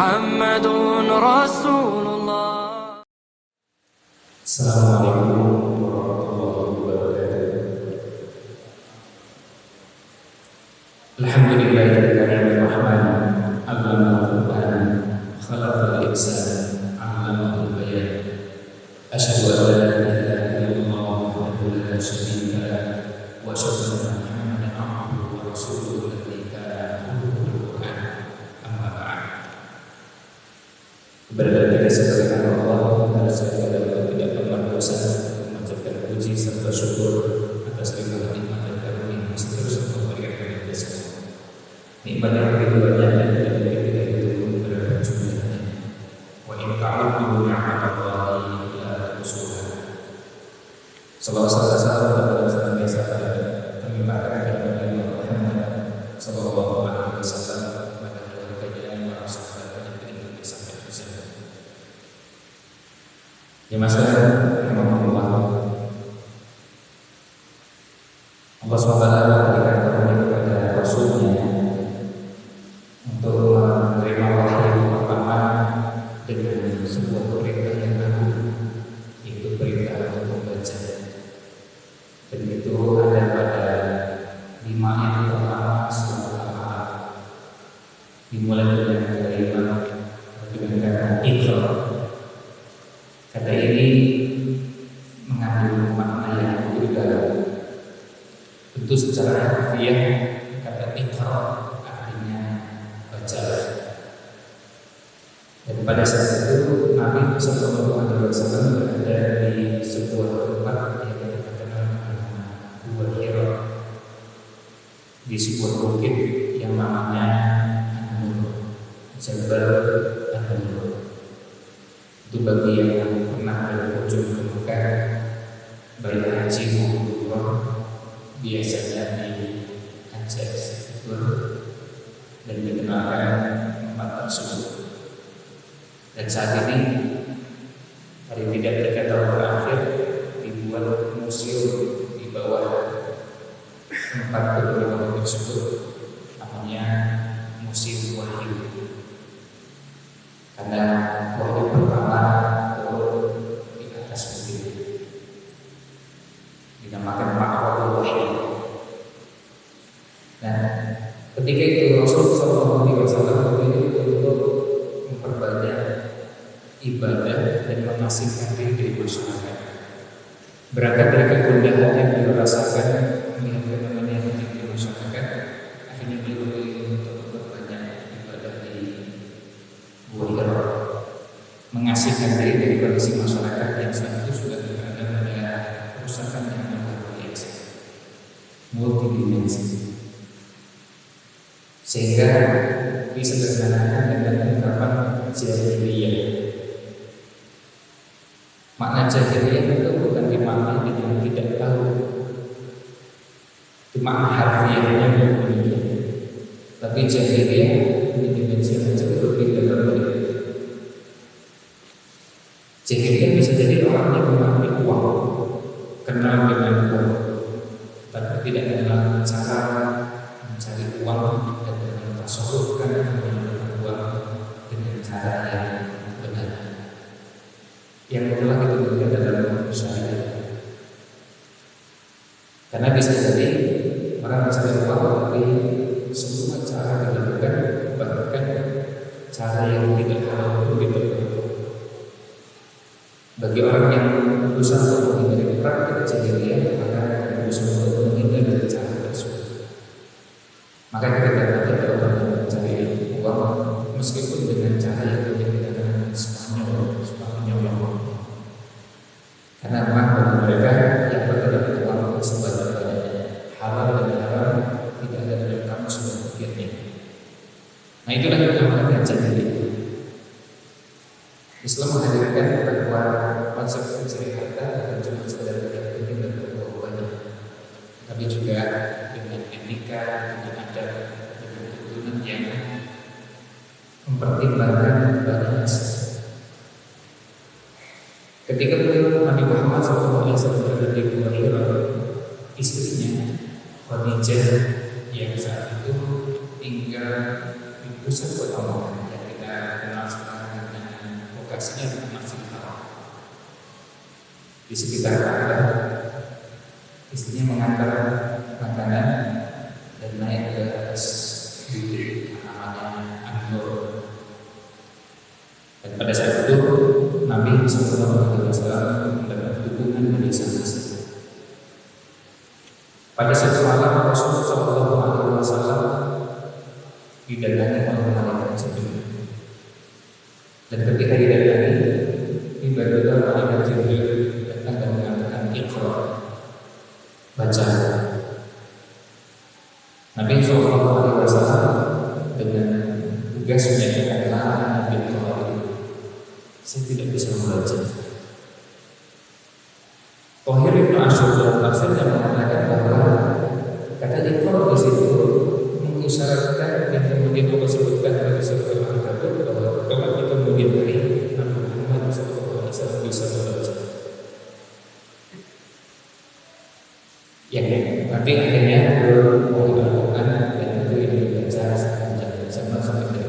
محمد رسول الله. Assalamualaikum warahmatullahi wabarakatuh. Alhamdulillahil karimir rahman, 'allamahul Qur'an, khalaqal insana, 'allamahul bayan. Asyhadu an la ilaha illallah wahdahu la syarika lah, wa asyhadu anna Muhammadan 'abduhu wa rasuluhu alladzi kana yatluul Qur'an. Amma ba'd. Berada di sekalian Allah, dan saya tidak pernah bosan mengucapkan puji serta syukur atas segala nikmat dan karunia yang terus memberikan kepada kita semua. Nikmat yang begitu banyak dan tidak mungkin kita hitung berapa jumlahnya. Wa in ta'uddu ni'matallahi la tuhsuha. Sallallahu alaihi wasallam kami banggakan kepada Nabi Muhammad sallallahu alaihi wasallam, kepada keluarganya, para sahabatnya, dan kita sampai di sana. Ya masyarakat, rahimahullah, Allah SWT memberikan karunia kepada Rasulnya untuk menerima wahyu pertama dengan sebuah perintah yang agung, yaitu perintah untuk membaca. Dan itu ada pada 5 ayat pertama surat Al-Alaq, dimulai dengan kalimat dengan kata Iqra. Kata ini mengandung makna yang begitu dalam. Tentu secara harfiah kata Iqra artinya bacalah. Dan pada saat itu Nabi sallallahu alaihi wasallam berada di sebuah tempat yang kita kenal dengan Gua Hira, di sebuah bukit yang namanya An-Nur, Jabal An-Nur. Itu bagi yang pernah berkunjung ke Mekah, baik haji maupun umrah, biasanya diajak sekitar dan dikenalkan tempat tersebut. Dan saat ini hari tidak dekat tahun terakhir dibuat museum di bawah tempat berdoa tersebut, namanya Museum Wahyu. Karena wahyu pertama turun di atas bukit, dinamakan Ma'rajul Wahyu. Nah, ketika itu Rasul sallallahu alaihi wasallam memilih untuk memperbanyak ibadah dan mengasingkan diri dari masyarakat. Berangkat dari kegundahan yang beliau rasakan melihat fenomena yang terjadi di masyarakat, akhirnya beliau memilih untuk memperbanyak ibadah di Gua Hira, mengasingkan diri dari kondisi masyarakat yang saat itu sudah berada pada kerusakan yang luar biasa, multidimensi, sehingga disederhanakan dengan ungkapan jahiliyah. Makna jahiliyah itu bukan dimaknai dengan tidak tahu, itu makna harfiahnya demikian. Tapi jahiliyah ini dimensi yang jauh lebih dalam dari itu. Jahiliyah bisa jadi orang yang memahami uang, kenal dengan uang, tapi tidak kenal cara mencari uang dan mentasawufkan menggunakan uang dengan cara yang benar, yang telah ditentukan dalam syariat. Karena bisa jadi orang mencari uang tapi semua cara dilakukan, bahkan cara yang tidak halal pun dilakukan. Bagi orang yang berusaha untuk menghindari praktik jahiliyah, maka akan berusaha untuk menghindari dari cara tersebut. Maka kita katakan ada orang yang mencari uang meskipun dengan cara yang kita katakan Spanyol. Karena memang bagi mereka yang berkaitan uang sebanyak-banyaknya, halal dan haram tidak ada dalam kamus berpikirnya. Nah, itulah yang dinamakan jahiliyah. Islam menghadirkan bahwa konsep mencari harta bukan cuma sekedar yang penting dan berubah-ubahnya, tapi juga dengan etika, dengan adab, dengan keturunan yang mempertimbangkan banyak aspek. Ketika beliau Nabi Muhammad SAW berada di Gua Hira, istrinya Khadijah yang saat itu tinggal di pusat kota Mekah yang kita kenal di sekitar Ka'bah. Istrinya mengantar makanan dan naik ke atas bukit namanya An-Nur. Dan pada saat itu Nabi SAW mendapat dukungan dari sana. Pada satu malam Rasulullah SAW didatangi oleh malaikat Jibril. Dan ketika didatangi, tiba-tiba malaikat Jibril datang dan mengatakan Iqra, baca. Nabi SAW dengan tugas menyatakan Nabi saya tidak bisa membaca. Tohir Ibn Ashur dalam tafsirnya mengatakan bahwa kata Iqra di situ mengisyaratkan yang kemudian Allah sebutkan dalam surah Al-Ankabut bahwa kelak di kemudian hari Nabi Muhammad SAW bisa membaca. Yang nanti akhirnya Al-Quran dan itu yang dibaca sampai akhir.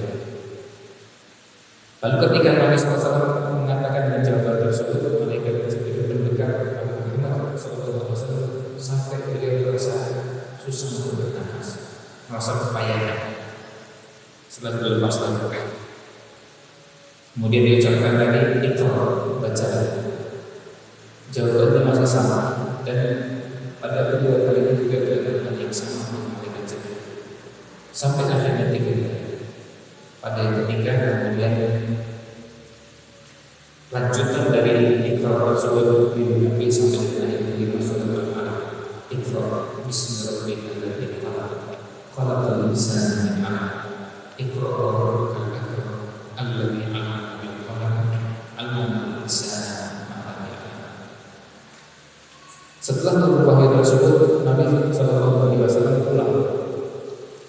Lalu ketika Nabi SAW mengatakan dengan jawaban tersebut, malaikat Jibril mendekat kepada Muhammad SAW sampai beliau merasa susah untuk bernapas, merasa kepayahan. Setelah berlepas lantai, kemudian diucapkan lagi Iqra, baca. Jawabannya masih sama dan pada kedua kalinya juga dilakukan yang sama dengan malaikat Jibril. Sampai akhirnya tiga. Pada yang ketiga kemudian lanjutan dari Iqra tersebut Nabi sampai dengan ayat 5 surah Al-Alaq. Iqra bismillahirrahmanirrahim. Khalaqal insana min 'alaq. Iqra rabbukal akram alladzi 'allama bil qalam 'allamal insana ma lam ya'lam. Setelah turun wahyu tersebut, Nabi SAW pulang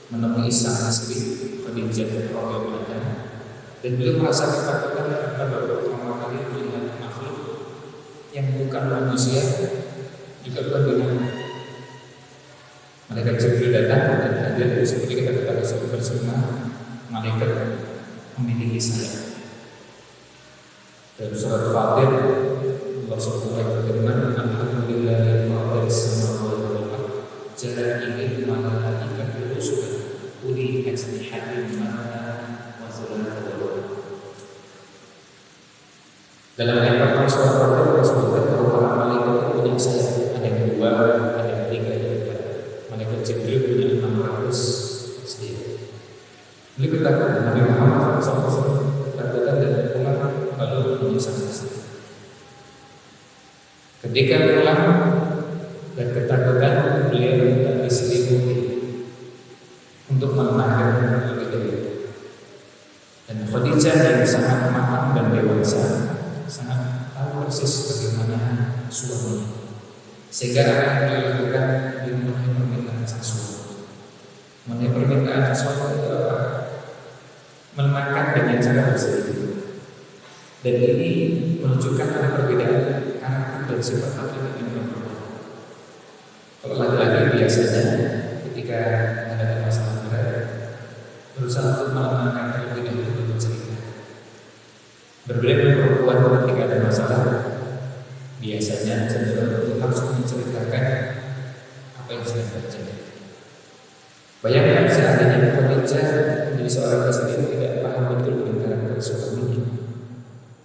menemui sang istri Khadijah radhiyallahu anha dan beliau merasa ketakutan karena baru pertama kali melihat makhluk yang bukan manusia juga bukan binatang. Malaikat Jibril datang dan hadir seperti kita ketahui bersama malaikat memiliki sayap. Dalam surat Fatir Allah SWT berfirman, Alhamdulillahi fa'adil samawati wal ardh ja'ilil malaikati rusulan uli ajnihatin manna wa thulatha wa ruba'. Dalam ayat pertama surat Fatir Allah sebutkan bahwa para malaikat itu punya sayap, ada yang 2, ada yang 3, ada yang 4. Malaikat Jibril punya 600 sayap. Beliau katakan Nabi Muhammad SAW katakan dan umat lalu menyesal. Ketika pulang dan ketakutan, beliau minta diselimuti untuk menenangkan lebih dahulu. Dan Khadijah yang sangat matang dan dewasa, sangat tahu persis bagaimana suami, sehingga apa yang beliau lakukan, beliau memenuhi permintaan sang suami. Memenuhi permintaan suami itu apa? Menenangkan dengan cara berselimut. Dan ini menunjukkan ada perbedaan karakter dan sifat laki-laki dengan perempuan. Kalau laki-laki biasanya ketika ada masalah berat berusaha untuk menenangkan terlebih dahulu dengan cerita. Berbeda dengan perempuan ketika ada masalah biasanya cenderung untuk langsung menceritakan apa yang sedang terjadi. Bayangkan seandainya Khadijah menjadi seorang istri tidak paham betul dengan karakter suaminya.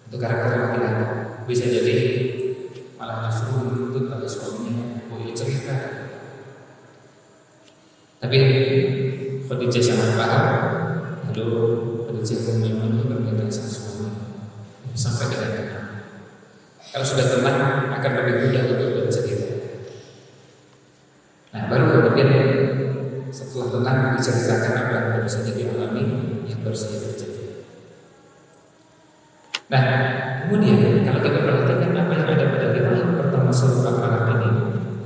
Untuk karakter laki-laki bisa jadi malah justru menuntut pada suaminya boleh cerita. Tapi Khadijah sangat paham. Lalu Khadijah pun memenuhi permintaan sang suami sampai dengan tenang. Kalau sudah tenang akan lebih mudah untuk bercerita. Nah baru kemudian setelah tenang diceritakan apa yang baru saja dialami, yang baru saja terjadi. Nah, kemudian kalau kita perhatikan apa yang ada pada riwayat pertama surah Al-Alaq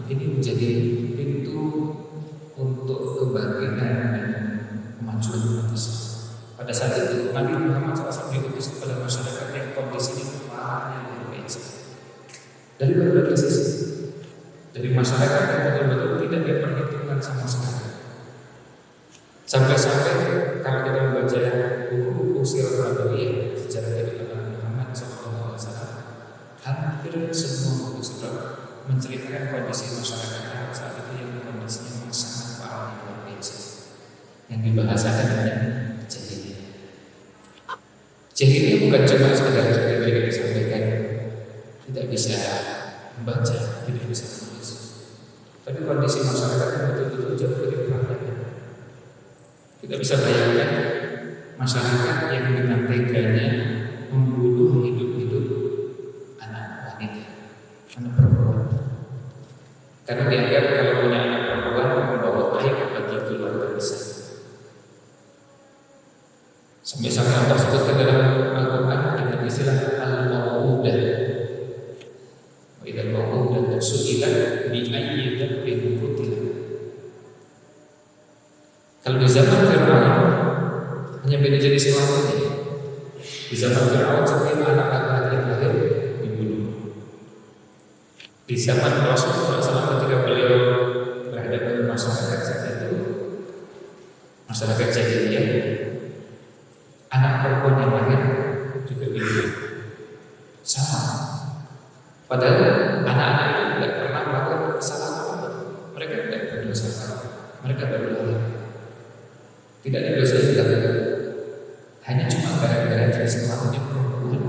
ini menjadi pintu untuk kebangkitan dan kemajuan umat Islam. Pada saat itu Nabi Muhammad SAW diutus kepada masyarakat yang kondisinya parah luar biasa. Dari berbagai sisi, dari masyarakat yang betul-betul tidak diperhitungkan sama sekali. Sampai-sampai kalau kita membaca buku-buku sirah nabawiyah sejarah dari Nabi Muhammad SAW, hampir semua buku sirah menceritakan kondisi masyarakat Arab saat itu yang kondisinya sangat parah dan luar biasa, yang dibahasakan dengan jahiliyah. Jahiliyah bukan cuma sekedar seperti mereka disampaikan tidak bisa membaca, tidak bisa menulis, tapi kondisi masyarakatnya betul-betul jauh dari peradaban. Kita bisa bayangkan masyarakat yang dengan teganya membunuh hidup-hidup anak wanita, anak perempuan, karena dianggap kalau punya anak perempuan membawa aib bagi keluarga besar. Sampai-sampai Allah sebutkan dalam Al-Quran dengan istilah al-mawudah. Wa idzal mawudah su'ilat bi ayyi dhanbin qutilat. Kalau di zaman Fir'aun hanya beda jenis kelaminnya. Di zaman Fir'aun setiap anak laki-laki yang lahir dibunuh. Di zaman Rasulullah SAW ketika beliau berhadapan dengan masyarakat saat itu, masyarakat jahiliyah, anak perempuan yang lahir juga dibunuh. Sama. Padahal anak-anak itu tidak pernah melakukan kesalahan apa. Mereka tidak berdosa. Mereka baru lahir. Tidak ada dosa yang dilakukan. Hanya cuma gara-gara jenis kelaminnya perempuan.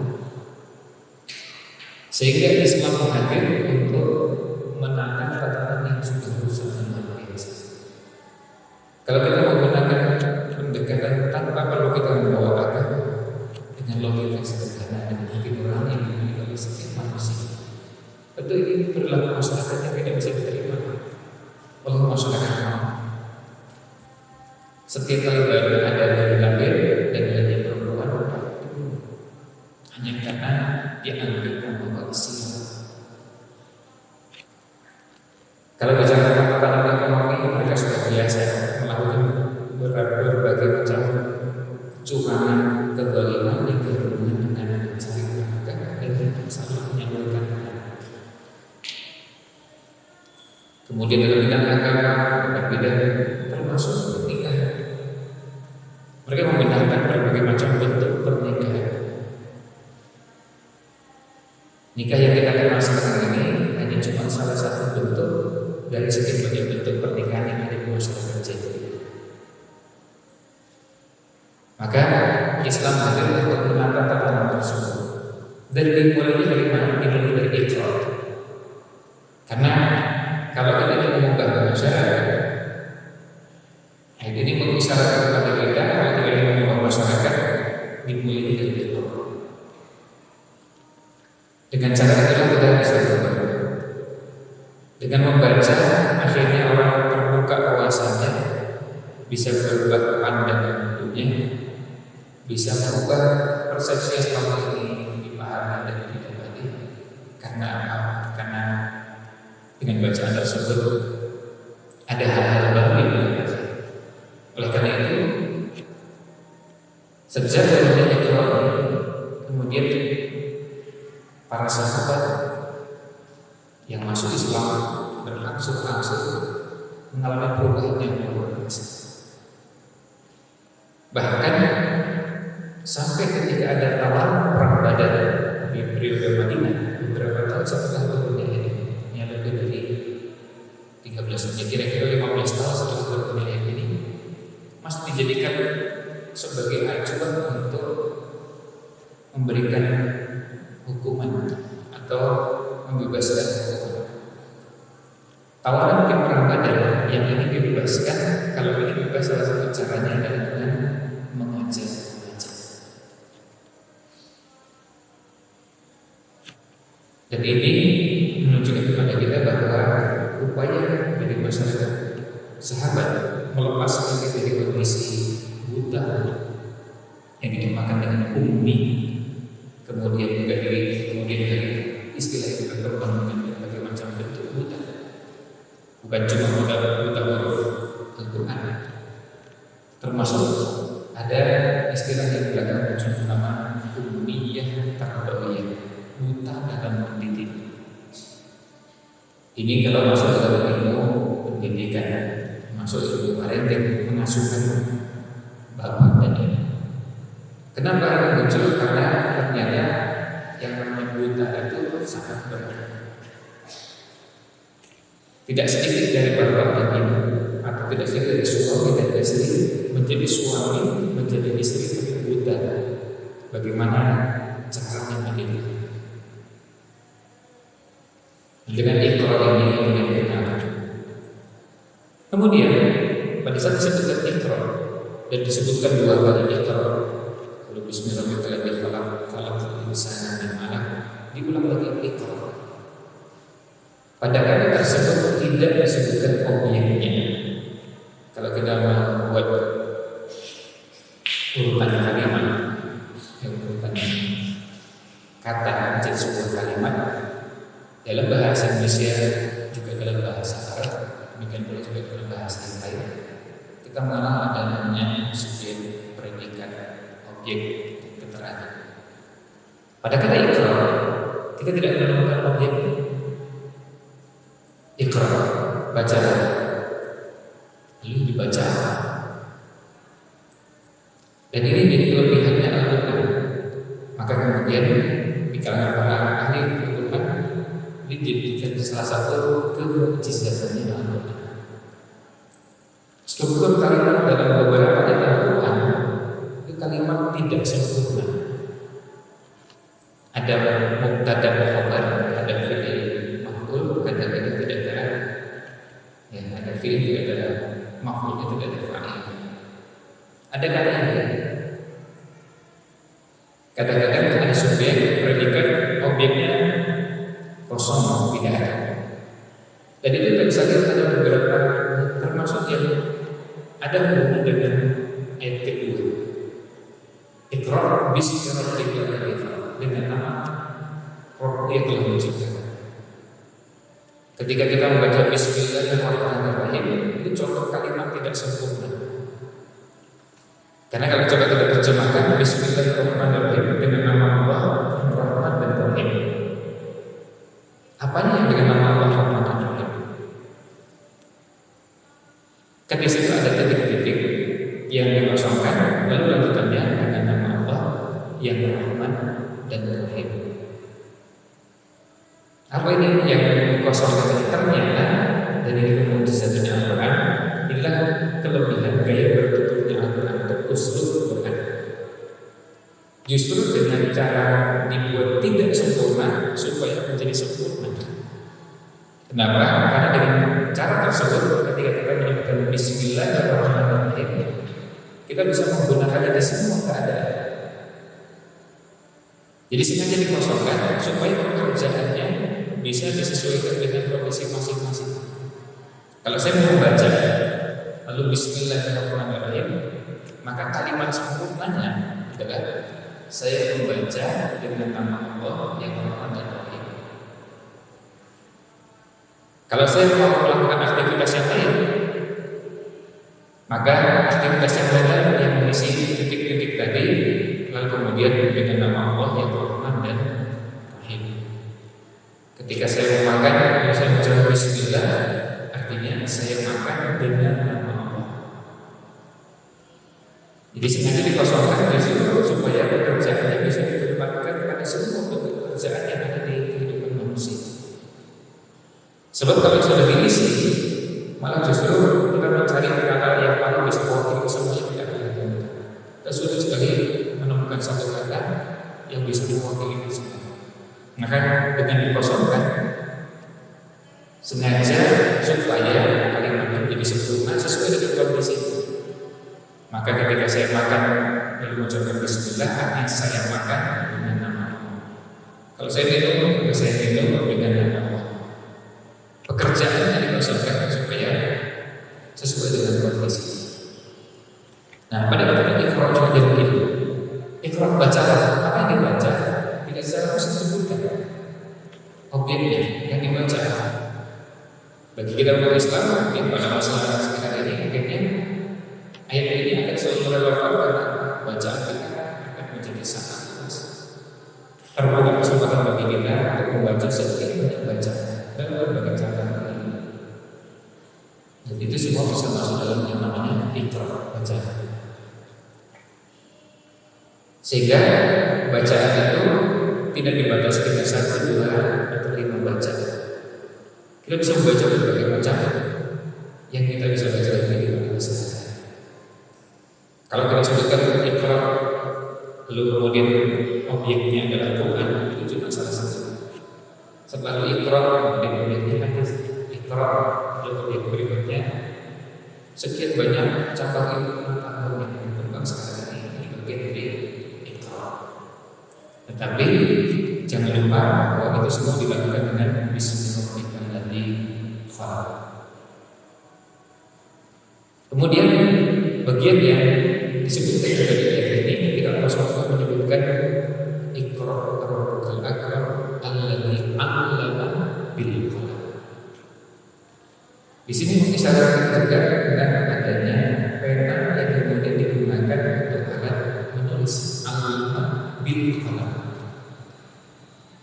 Sehingga Islam hadir untuk menangkan tatanan yang sudah rusak dan luar biasa. Kalau kita menggunakan pendekatan tanpa perlu kita membawa agama, dengan logika sederhana dan mungkin orang yang dimiliki oleh setiap manusia, tentu ini perilaku masyarakat yang tidak bisa diterima oleh masyarakat awam. Setiap kali baru ada bayi lahir dan bayi perempuan dibunuh hanya karena dia anggap membawa Islam. Kalau bicara tentang ekonomi, mereka sudah biasa melakukan berbagai macam kecurangan, kezaliman yang berhubungan dengan mencari nafkah dan saling menyalurkan. Kemudian dalam bidang agama, dalam bidang termasuk pernikahan, mereka memindahkan berbagai macam bentuk pernikahan. Nikah yang kita kenal sekarang ini hanya cuma salah satu bentuk dari sekian banyak bentuk pernikahan yang ada di masyarakat jahiliyah. Maka Islam hadir untuk menata tatanan tersebut. Dan dimulai dari mana? Dimulai dari ikrar. Karena kalau kita ingin mengubah masyarakat, ini mengisyaratkan kepada kita kalau kita ingin mengubah masyarakat, dimulai dari ikrar. Dengan cara itulah kita bisa berubah. Dengan membaca, akhirnya orang terbuka wawasannya, bisa berubah pandangan hidupnya, bisa merubah persepsi yang selama ini dipahami dan didapati. Karena apa? Karena dengan bacaan tersebut ada hal-hal baru yang dibaca. Oleh karena itu, sejak adanya ikrar, kemudian para sahabat yang masuk Islam berangsur-angsur mengalami perubahan yang luar biasa. Bahkan sampai ketika ada tawaran perang Badar di periode Madinah beberapa tahun setelah turunnya ayat ini, yang lebih dari 13, kira-kira 15 tahun setelah turunnya ayat ini, masih dijadikan sebagai acuan untuk memberikan hukuman atau membebaskan hukuman. Tawaran mungkin perang Badar yang ini dibebaskan. Kalau ini bebas, salah satu caranya adalah dengan mengajar. Dan ini menunjukkan kepada kita bahwa upaya dari masyarakat sahabat melepas diri dari kondisi buta yang dinamakan dengan ummi, kemudian dari istilah itu berkembang dengan berbagai macam bentuk buta. Bukan cuma buta huruf Al-Quran, termasuk ada istilah yang belakangan muncul nama ummiyah tarbawiyah, buta dalam mendidik. Ini kalau masuk dalam ilmu pendidikan, masuk ilmu parenting, mengasuhkan bapak dan ibu. Kenapa ini muncul? Karena ternyata yang namanya buta itu sangat berat. Tidak sedikit dari bapak dan ibu atau tidak sedikit dari suami dan istri menjadi suami, menjadi istri tapi buta. Bagaimana caranya mendidik? Dengan Iqra ini kemudian dikenalkan. Kemudian pada saat disebutkan Iqra dan disebutkan 2 kali Iqra, lalu Bismillahirrahmanirrahim, khalaqal insana min 'alaq, diulang lagi Iqra. Pada kali tersebut tidak disebutkan objeknya. Kalau kita membuat urutan kalimat, urutan kata menjadi sebuah kalimat dalam bahasa Indonesia juga dalam bahasa Arab, demikian pula juga dalam bahasa yang lain, kita mengenal ada namanya subjek, predikat, objek, keterangan. Pada kata Iqra, kita tidak menemukan objek. Iqra, baca, lalu dibaca. Dan ini jadi kelebihannya Al-Quran. Maka kemudian di kalangan para ahli Al-Quran dijadikan salah satu kemujizatnya Al-Quran. Struktur kalimat dalam beberapa ayat Al-Quran itu kalimat tidak sempurna. Ada mubtada khabar, ada fi'il maf'ul, kadang-kadang tidak ada. Ya, ada fi'il tidak ada maf'ulnya, tidak ada fa'il. Ada kata-kata. Kadang-kadang ada subjek, predikat, objeknya kosong, tidak ada. Dan itu tidak bisa kita ada beberapa termasuk yang ada hubungan dengan ayat kedua. Iqra bismi rabbikal ladzi khalaq, dengan nama Rabb yang telah menciptakan. Ketika kita membaca Bismillahirrahmanirrahim, itu contoh kalimat tidak sempurna. Karena kalau coba kita terjemahkan Bismillahirrahmanirrahim dengan nama Allah Ar-Rahman dan Rahim, apanya yang dengan nama Allah Ar-Rahman dan Rahim? Kan di situ ada titik-titik yang dikosongkan, lalu lanjutannya dengan nama Allah yang Rahman dan Rahim. Apa ini yang dikosongkan? Ternyata dari mukjizatnya Al-Quran inilah kelebihan gaya bertuturnya Al-Quran atau uslub Quran. Justru dengan cara dibuat tidak sempurna supaya menjadi sempurna. Kenapa? Karena dengan cara tersebut ketika kita menyebutkan Bismillahirrahmanirrahim, kita bisa menggunakannya di semua keadaan. Jadi sengaja dikosongkan supaya pekerjaannya bisa disesuaikan dengan kondisi masing-masing. Kalau saya mau membaca lalu Bismillahirrahmanirrahim, maka kalimat sempurnanya adalah saya membaca dengan nama Allah yang Rahman dan Rahim. Kalau saya mau melakukan aktivitas yang lain, maka aktivitas yang lain yang mengisi titik-titik tadi, lalu kemudian dengan nama Allah yang Rahman dan Rahim. Ketika saya mau makan, saya mengucapkan Bismillah, artinya saya makan dengan nama Allah. Jadi sengaja dikosongkan di situ supaya pekerjaannya bisa ditempatkan pada semua pekerjaan yang ada di kehidupan manusia. Sebab kalau sudah diisi, malah justru kita mencari kata yang paling bisa mewakili semuanya tidak ada. Kita sulit sekali menemukan satu kata yang bisa mewakili semua. Maka dengan dikosongkan sengaja supaya kalimatnya menjadi sempurna sesuai dengan kondisi. Maka ketika saya makan lalu mengucapkan Bismillah, artinya saya makan dengan nama Allah. Kalau saya minum, maka saya minum dengan nama Allah. Pekerjaannya dikosongkan supaya sesuai dengan kondisi. Nah, pada ketika Iqra juga jadi begitu. Iqra baca apa yang dibaca tidak secara harus disebutkan objeknya yang dibaca. Bagi kita umat Islam, pada masalah sekarang ini akhirnya ayat ini akan selalu relevan karena bacaan kita akan menjadi sangat luas. Terbuka kesempatan bagi kita untuk membaca sekian banyak bacaan dan berbagai cara. Dan itu semua bisa masuk dalam yang namanya Iqra, bacaan. Sehingga bacaan itu tidak dibatasi dengan 1, 2, atau 5 bacaan. Kita bisa membaca berbagai macam yang kita bisa baca di kehidupan sehari-hari. Kalau kita sebutkan Iqra, lalu kemudian objeknya adalah Quran, itu cuma salah satu. Setelah Iqra, kemudian objeknya hadis. Iqra, lalu objek berikutnya sekian banyak cabang ilmu pengetahuan yang berkembang sekarang ini bagian dari Iqra. Tetapi jangan lupa bahwa itu semua dilakukan dengan Bismillahirrahmanirrahim. Kemudian bagian yang disebutkan juga di ayat ini ketika Rasulullah menyebutkan Iqra rabbukal akram alladzi 'allama bil qalam. Di sini mengisyaratkan juga dengan adanya pena yang kemudian digunakan untuk alat menulis, 'allama bil qalam.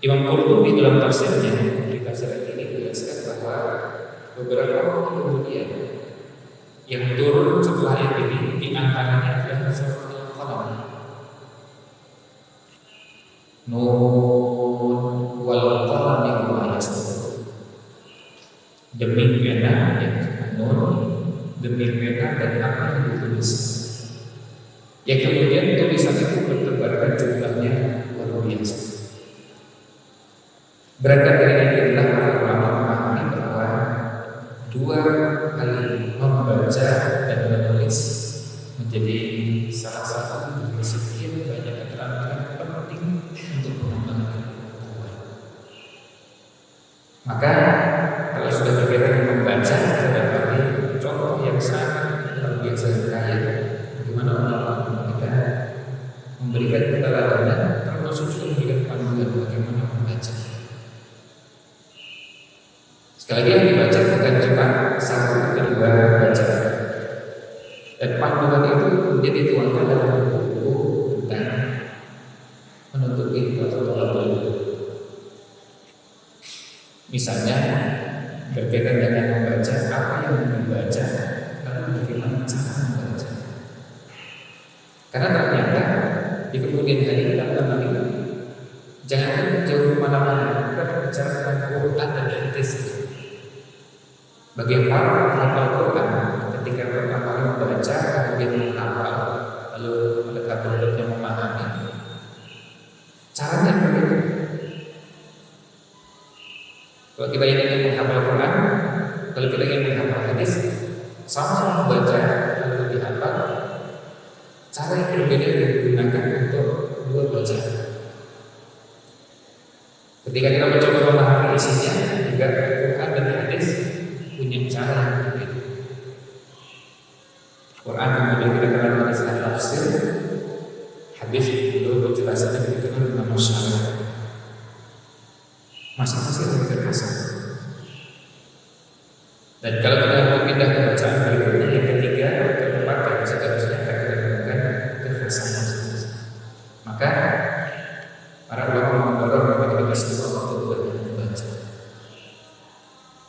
Imam Qurtubi dalam tafsirnya di tafsir ini menjelaskan bahwa beberapa waktu kemudian yang turun setelah ayat ini di antaranya adalah surat Al-Qalam. Nun wal qalami wa yastur. Demi pena, nun demi pena dan apa yang ditulis. Yang kemudian tulisan itu bertebaran jumlahnya luar biasa. Berangkat dari ini adalah para ulama memahami bahwa dua kali membaca dan menulis menjadi salah satu dari sekian banyak keterangan penting untuk pengembangan pengetahuan. Maka kalau sudah berkaitan dengan membaca, terdapat contoh yang sangat luar biasa kaya. Bagaimana ulama kita memberikan keteladanan, termasuk juga memberikan panduan bagaimana membaca. Sekali lagi yang dibaca bukan cuma 1, 2 bacaan. Dan panduan itu kemudian dituangkan dalam buku tentang menuntut ilmu atau tolabul ilmu. Misalnya berkaitan dengan membaca, apa yang dibaca, lalu bagaimana cara membaca. Karena ternyata di kemudian hari kita mengalami jangan jauh kemana-mana, kita berbicara tentang Quran dan hadis. Bagi para penghafal Quran, ketika pertama kali membaca, kemudian menghafal, lalu mendekat memahami, caranya berbeda. Kalau kita ingin menghafal Quran, kalau kita ingin menghafal hadis, sama-sama membaca lalu dihafal, cara yang berbeda digunakan untuk dua bacaan. Ketika kita mencoba memahami isinya, juga Quran dan hadis punya cara yang berbeda. Quran kemudian kita kenal dengan istilah tafsir, hadis itu penjelasannya kita kenal dengan masyarakat. Masing-masing berbeda. Dan kalau kita mau pindah ke bacaan berikutnya, yang ketiga, keempat, dan seterusnya akan kita gunakan kefasahan masing-masing. Maka para ulama mendorong kepada kita semua untuk banyak membaca.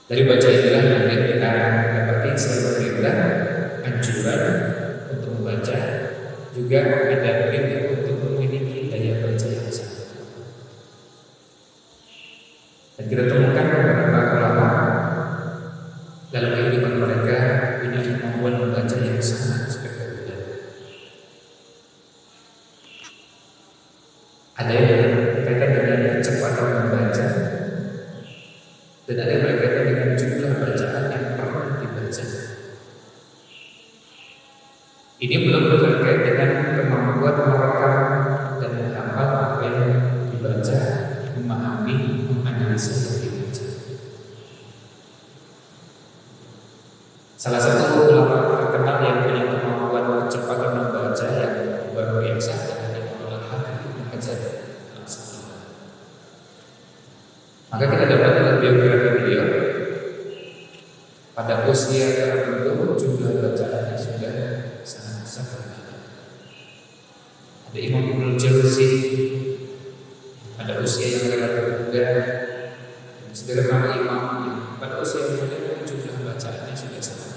Dari baca inilah kemudian kita dapati selain perintah anjuran untuk membaca, juga ada perintah untuk memiliki daya baca yang sangat. Dan kita temukan beberapa ulama dalam kehidupan mereka punya kemampuan membaca yang sangat spektakuler. Ada yang berkaitan dengan kecepatan membaca, dan ada yang berkaitan dengan jumlah bacaan yang pernah dibaca. Ini belum terkait dengan kemampuan merekam dan menghafal apa yang dibaca, memahami, menganalisa yang dibaca. Salah satu ulama terkenal yang punya kemampuan kecepatan membaca yang luar biasa adalah Imam Al-Hafiz Ibnu Hajar. Maka kita dapat dalam biografi beliau, pada usia tertentu jumlah bacaannya sudah sangat besar. Ada Imam Ibnu Jauzi pada usia yang relatif muda, sederhana imam yang pada usia yang muda jumlah bacaannya sudah sangat.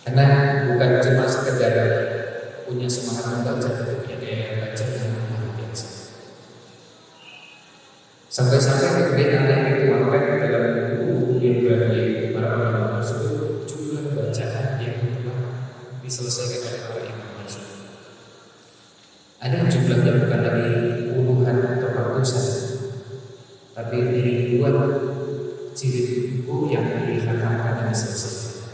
Karena bukan cuma sekedar punya semangat membaca, punya daya baca yang luar biasa. Sampai-sampai kemudian ada yang dituangkan dalam buku biografi para ulama tersebut, jumlah bacaan yang telah diselesaikan oleh para imam tersebut. Ada jumlahnya bukan lagi puluhan atau ratusan, tapi ribuan jilid buku yang dikhatamkan dan diselesaikan.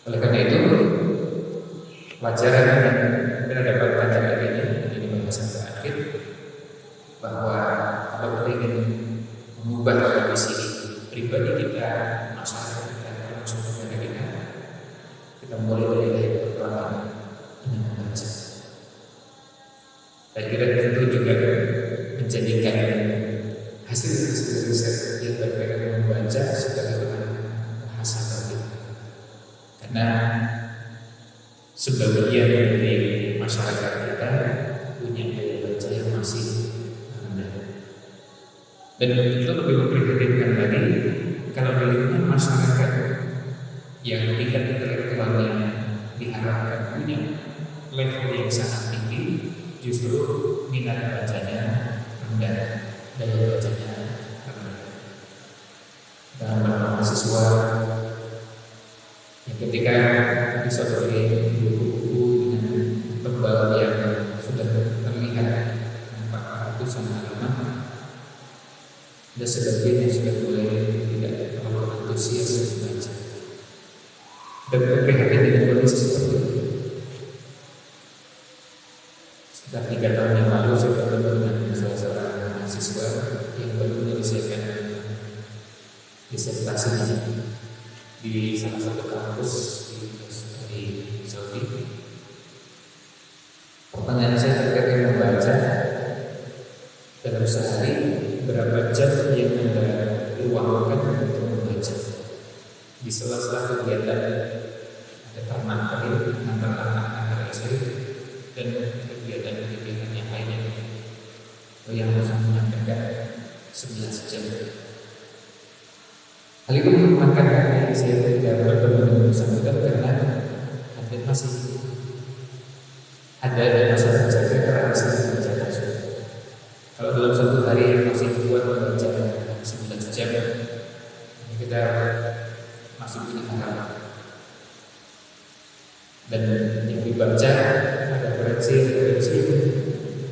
Oleh karena itu, pelajaran yang kita dapatkan dari ini bahasan terakhir, bahwa kalau kita ingin mengubah kondisi pribadi kita, masyarakat kita, langsung negara kita mulai dari yang pertama dengan membaca. Saya kira tentu juga menjadikan hasil riset yang berkaitan dengan membaca sebagai bahasa kita, karena sebagian dari masyarakat kita punya daya baca yang masih rendah. Dan itu lebih memprihatinkan lagi kalau di lingkungan masyarakat yang tingkat intelektualnya diharapkan punya level yang sangat tinggi, justru minat bacanya rendah, daya bacanya rendah. Dan mahasiswa yang ketika disodori buku-buku dengan tebal yang sudah terlihat 400-an halaman, ada sebagian yang sudah mulai tidak terlalu antusias membaca. Dan prihatin dengan kondisi seperti itu. Sekitar 3 tahun yang lalu saya bertemu dengan salah seorang mahasiswa yang baru menyelesaikan disertasinya di salah satu kampus di Saudi. Pertanyaan saya terkait dengan membaca, dalam sehari berapa jam yang Anda luangkan untuk membaca? Di sela-sela kegiatan ada ternak kering antara anak-anak istri dan kegiatan-kegiatan yang lainnya, yang harus menyampaikan 11 jam. Hal itu memakan hati saya tidak bertemu dengan bersangkutan karena Anda masih ada masa menjaga karena saya membaca tersebut. Kalau dalam satu hari masih buat membaca 11 jam, kita masih punya harapan. Dan yang dibaca ada referensi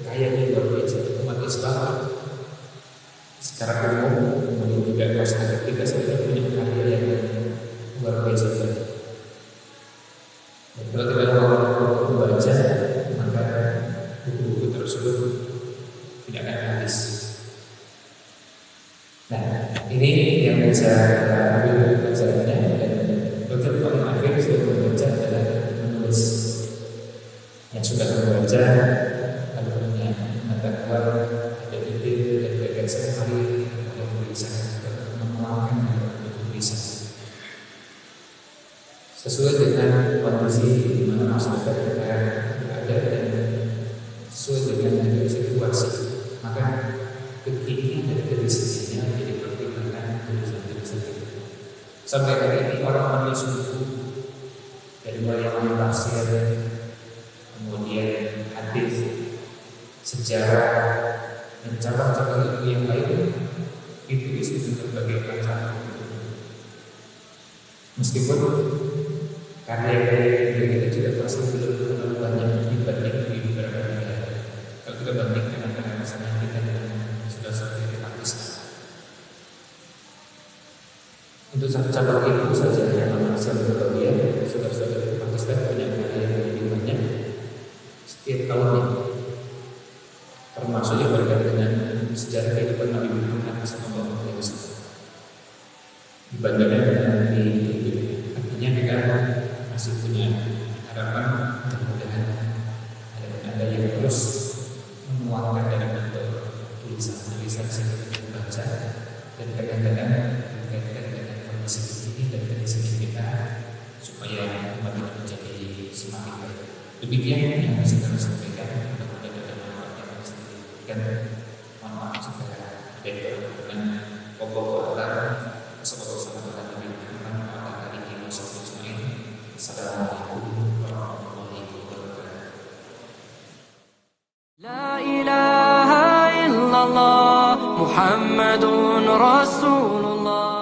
kayaknya luar biasa. Umat Islam secara umum, kemudian juga masyarakat kita sudah punya karya yang luar biasa. Dan kalau kita mau membaca, maka buku-buku tersebut tidak akan habis. Nah, ini yang bisa ambil pelajarannya, dan pelajaran paling akhir saya membaca adalah menulis. Yang sudah membaca lalu punya pengetahuan, ada ide dan gagasan hari yang bisa memuangkan dalam tulisan sesuai dengan kondisi di mana masyarakat kita ada dan sesuai dengan situasi. Maka kekinian dan kedisiplinan jadi pertimbangan tulisan-tulisan itu. Sampai hari ini orang menulis buku dari mulai yang tafsir, kemudian hadis, sejarah, dan cabang-cabang ilmu yang lain ditulis dengan berbagai macam. Meskipun karya-karya kita juga masih belum terlalu banyak dibanding di beberapa negara. Kalau kita bandingkan antara misalnya kita dengan saudara-saudara di Pakistan, untuk satu cabang ilmu saja yang hasil berbagai saudara-saudara di Pakistan punya karya yang lebih banyak setiap tahunnya, termasuk yang berkaitan dengan sejarah kehidupan Nabi Muhammad SAW dibandingkan dengan di Turki. Artinya kita masih punya harapan, mudah-mudahan ada yang terus menguatkan dari bentuk tulisan-tulisan sehingga kita baca, dan kadang-kadang berkaitan dengan kondisi ini dan kondisi kita supaya umat kita menjadi semakin baik. Demikian yang bisa kami sampaikan. Mudah-mudahan ada manfaat yang bisa diberikan. Mohon maaf segala dari dengan pokok antara Assalamualaikum warahmatullahi wabarakatuh. محمد رسول الله.